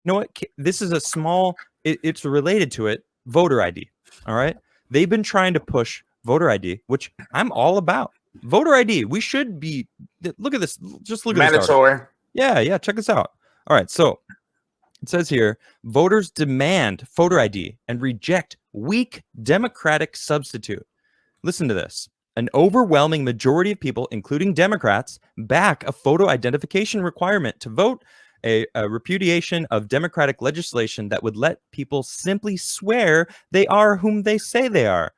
know what? This is a small, it's related to it, voter ID. All right. They've been trying to push voter ID, which I'm all about. Voter ID. We should be, look at this. Just look at this article. Mandatory. Yeah. Check this out. All right. So it says here, voters demand voter ID and reject weak Democratic substitute. Listen to this. An overwhelming majority of people, including Democrats, back a photo identification requirement to vote, a repudiation of Democratic legislation that would let people simply swear they are whom they say they are,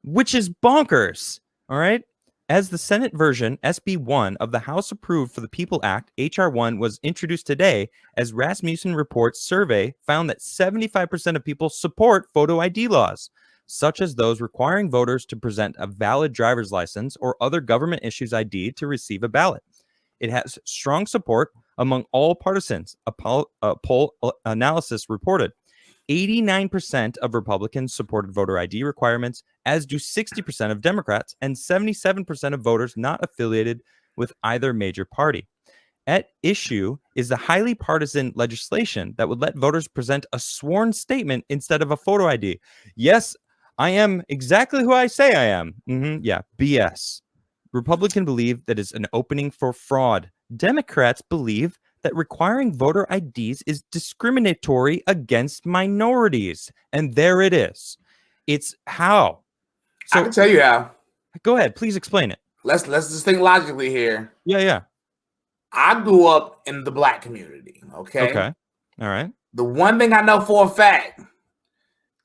which is bonkers. All right. As the Senate version, SB 1 of the House approved for the People Act, HR 1 was introduced today, as Rasmussen Report's survey found that 75% of people support photo ID laws, such as those requiring voters to present a valid driver's license or other government issues ID to receive a ballot. It has strong support among all partisans, a poll analysis reported. 89% of Republicans supported voter ID requirements, as do 60% of Democrats and 77% of voters not affiliated with either major party. At issue is the highly partisan legislation that would let voters present a sworn statement instead of a photo ID. Yes, I am exactly who I say I am. Yeah, BS. Republicans believe that is an opening for fraud. Democrats believe that requiring voter IDs is discriminatory against minorities. And there it is. It's how. So I can tell you how. Go ahead. Please explain it. Let's just think logically here. Yeah. I grew up in the Black community. Okay. All right. The one thing I know for a fact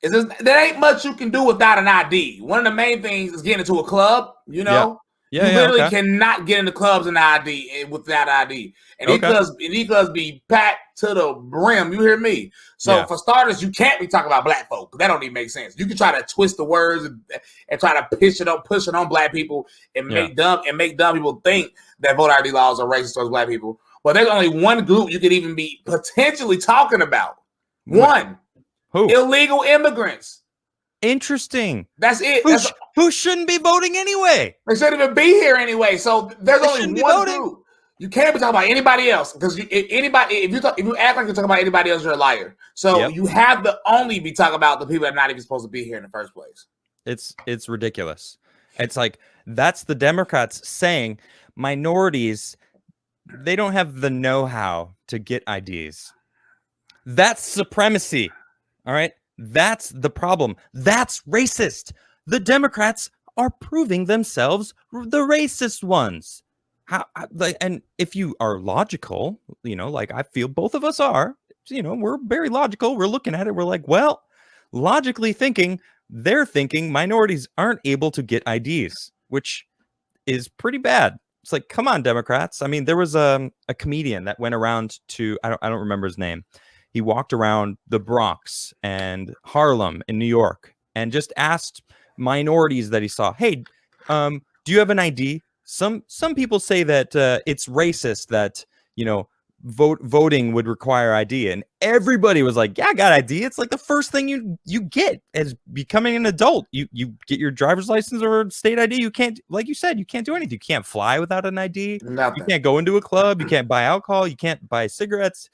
is there ain't much you can do without an ID. One of the main things is getting into a club, you know? You literally cannot get into clubs in ID without ID. And these clubs be packed to the brim. You hear me? So for starters, you can't be talking about Black folk. That don't even make sense. You can try to twist the words and try to push it on Black people and make dumb people think that voter ID laws are racist towards Black people. But there's only one group you could even be potentially talking about. One. Who? Illegal immigrants. Interesting. That's it. Who shouldn't be voting anyway? They shouldn't even be here anyway. So there's only one group. You can't be talking about anybody else because if you act like you're talking about anybody else, you're a liar. So you have to only be talking about the people that are not even supposed to be here in the first place. It's ridiculous. It's like that's the Democrats saying minorities, they don't have the know-how to get IDs. That's supremacy. All right. That's the problem. That's racist. The Democrats are proving themselves the racist ones. And if you are logical, like I feel both of us are, we're very logical. We're looking at it. We're like, well, logically thinking, they're thinking minorities aren't able to get IDs, which is pretty bad. It's like, come on, Democrats. I mean, there was a comedian that went around to, I don't remember his name. He walked around the Bronx and Harlem in New York and just asked minorities that he saw, hey, do you have an ID? Some people say that it's racist that, voting would require ID. And everybody was like, yeah, I got ID. It's like the first thing you get as becoming an adult. You get your driver's license or state ID. You can't, like you said, you can't do anything. You can't fly without an ID. Nothing. You can't go into a club. You can't buy alcohol. You can't buy cigarettes.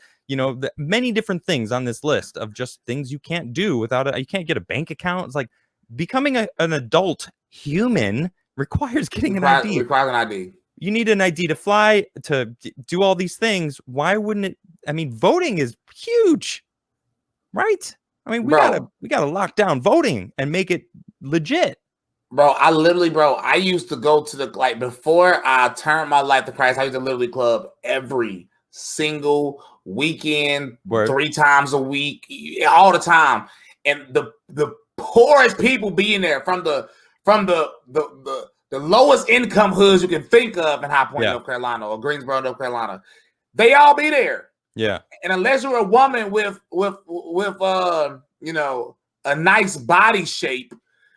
Many different things on this list of just things you can't do without it. You can't get a bank account. It's like becoming an adult human requires getting an ID. Requires an ID. You need an ID to fly, to do all these things. Why wouldn't it? I mean, voting is huge, right? I mean, we gotta lock down voting and make it legit. Bro, I used to go to before I turned my life to Christ, I used to literally club every single weekend, 3 times a week, all the time. And the poorest people being there from the lowest income hoods you can think of in High Point, North Carolina, or Greensboro, North Carolina, they all be there. Yeah. And unless you're a woman with a nice body shape,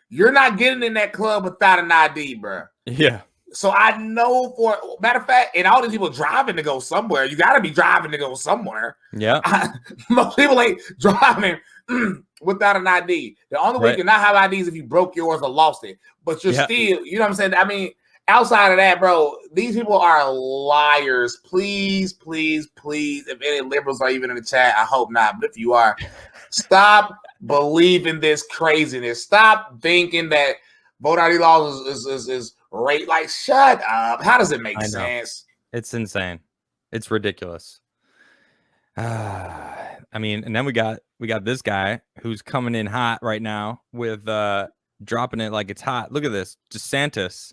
you're not getting in that club without an ID, bro. Yeah. So I know matter of fact, and all these people driving to go somewhere. You got to be driving to go somewhere. Yeah. Most people ain't driving without an ID. The only way you cannot have IDs if you broke yours or lost it. But you're still, you know what I'm saying? I mean, outside of that, bro, these people are liars. Please, please, please. If any liberals are even in the chat, I hope not. But if you are, stop believing this craziness. Stop thinking that voter ID laws is right. Like, shut up. How does it make sense? It's insane. It's ridiculous. I mean, and then we got this guy who's coming in hot right now with dropping it like it's hot. Look at this. DeSantis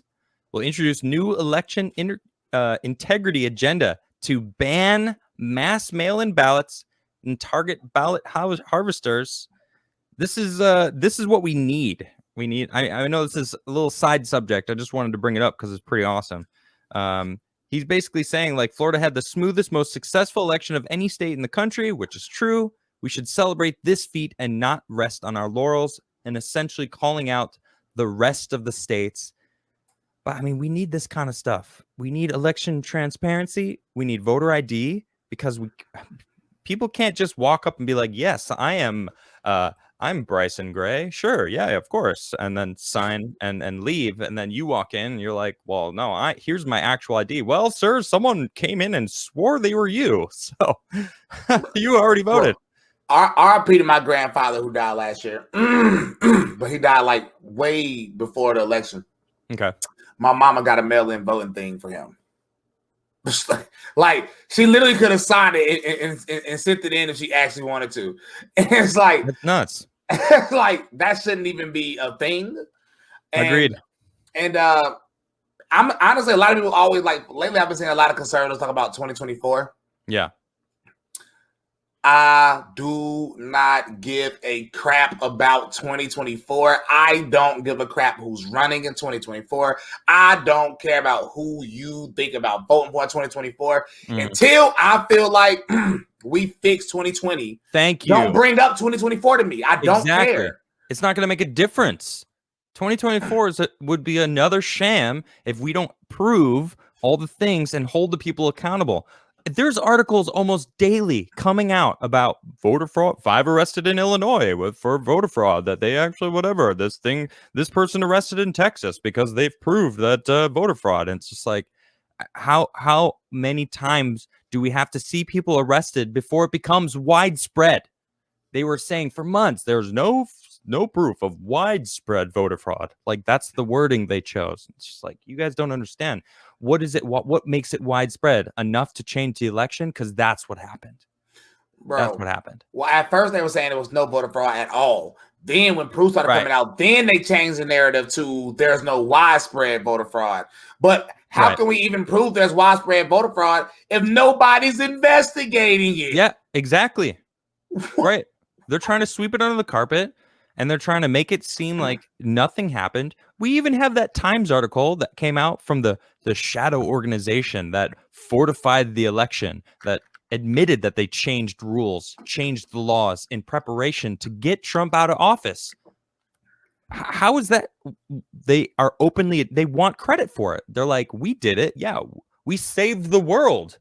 will introduce new election integrity agenda to ban mass mail-in ballots and target ballot harvesters. This is what we need. I know this is a little side subject. I just wanted to bring it up because it's pretty awesome. He's basically saying, like, Florida had the smoothest, most successful election of any state in the country, which is true. We should celebrate this feat and not rest on our laurels, and essentially calling out the rest of the states. But I mean, we need this kind of stuff. We need election transparency. We need voter ID, because people can't just walk up and be like, yes, I'm Bryson Gray. Sure. Yeah, of course. And then sign and leave. And then you walk in and you're like, well, no, here's my actual ID. Well, sir, someone came in and swore they were you. So you already voted. RP to my grandfather who died last year. But he died like way before the election. Okay. My mama got a mail-in voting thing for him. Like, she literally could have signed it and sent it in if she actually wanted to. And it's like, that's nuts. Like, that shouldn't even be a thing. Agreed. And I'm honestly, a lot of people always, like, lately I've been seeing a lot of conservatives talk about 2024. Yeah. I do not give a crap about 2024. I don't give a crap who's running in 2024. I don't care about who you think about voting for 2024 until I feel like we fix 2020. Thank you. Don't bring up 2024 to me. I don't care. It's not going to make a difference. 2024 would be another sham if we don't prove all the things and hold the people accountable. There's articles almost daily coming out about voter fraud. 5 arrested in Illinois for voter fraud, that they actually this person arrested in Texas because they've proved that voter fraud. And it's just like, how many times do we have to see people arrested before it becomes widespread? They were saying for months there's no proof of widespread voter fraud. Like, that's the wording they chose. It's just like, you guys don't understand. What is it? What makes it widespread enough to change the election? Because that's what happened. Bro, that's what happened. Well, at first they were saying there was no voter fraud at all. Then when proof started coming out, then they changed the narrative to there's no widespread voter fraud. But how can we even prove there's widespread voter fraud if nobody's investigating it? Yeah, exactly. Right. They're trying to sweep it under the carpet. And they're trying to make it seem like nothing happened. We even have that Times article that came out from the shadow organization that fortified the election, that admitted that they changed rules, changed the laws in preparation to get Trump out of office. How is that? They want credit for it. They're like, we did it. Yeah, we saved the world.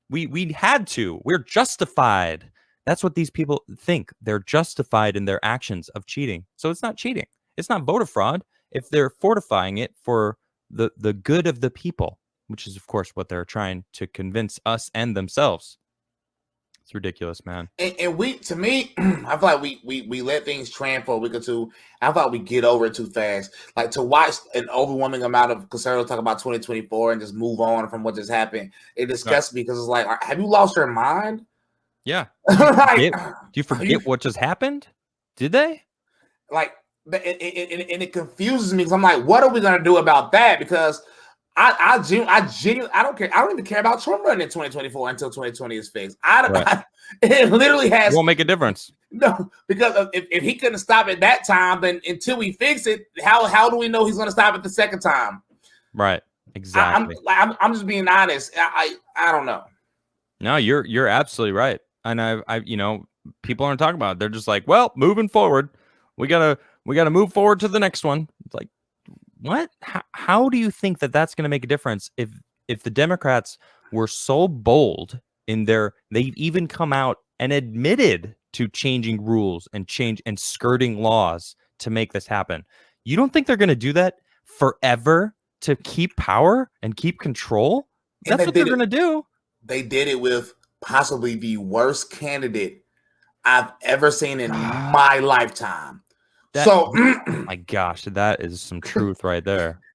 We had to. We're justified. That's what these people think. They're justified in their actions of cheating. So it's not cheating. It's not voter fraud if they're fortifying it for the good of the people, which is, of course, what they're trying to convince us and themselves. It's ridiculous, man. And we, to me, I feel like we let things trend for a week or two. I feel like we get over it too fast. Like, to watch an overwhelming amount of conservatives talk about 2024 and just move on from what just happened, it disgusts me, because it's like, have you lost your mind? Yeah. Do you forget what just happened? Did they? Like, and it confuses me, because I'm like, what are we gonna do about that? Because I genuinely, I don't care. I don't even care about Trump running in 2024 until 2020 is fixed. It literally has. It won't make a difference. No, because if he couldn't stop at that time, then until we fix it, how do we know he's gonna stop it the second time? Right. Exactly. I'm just being honest. I don't know. No, you're absolutely right. And I people aren't talking about it. They're just like, well, moving forward, we gotta move forward to the next one. It's like, what? How do you think that that's going to make a difference if the Democrats were so bold in they've even come out and admitted to changing rules and skirting laws to make this happen? You don't think they're going to do that forever to keep power and keep control. That's what they're going to do. They did it with possibly the worst candidate I've ever seen in my lifetime. Oh my gosh, that is some truth right there.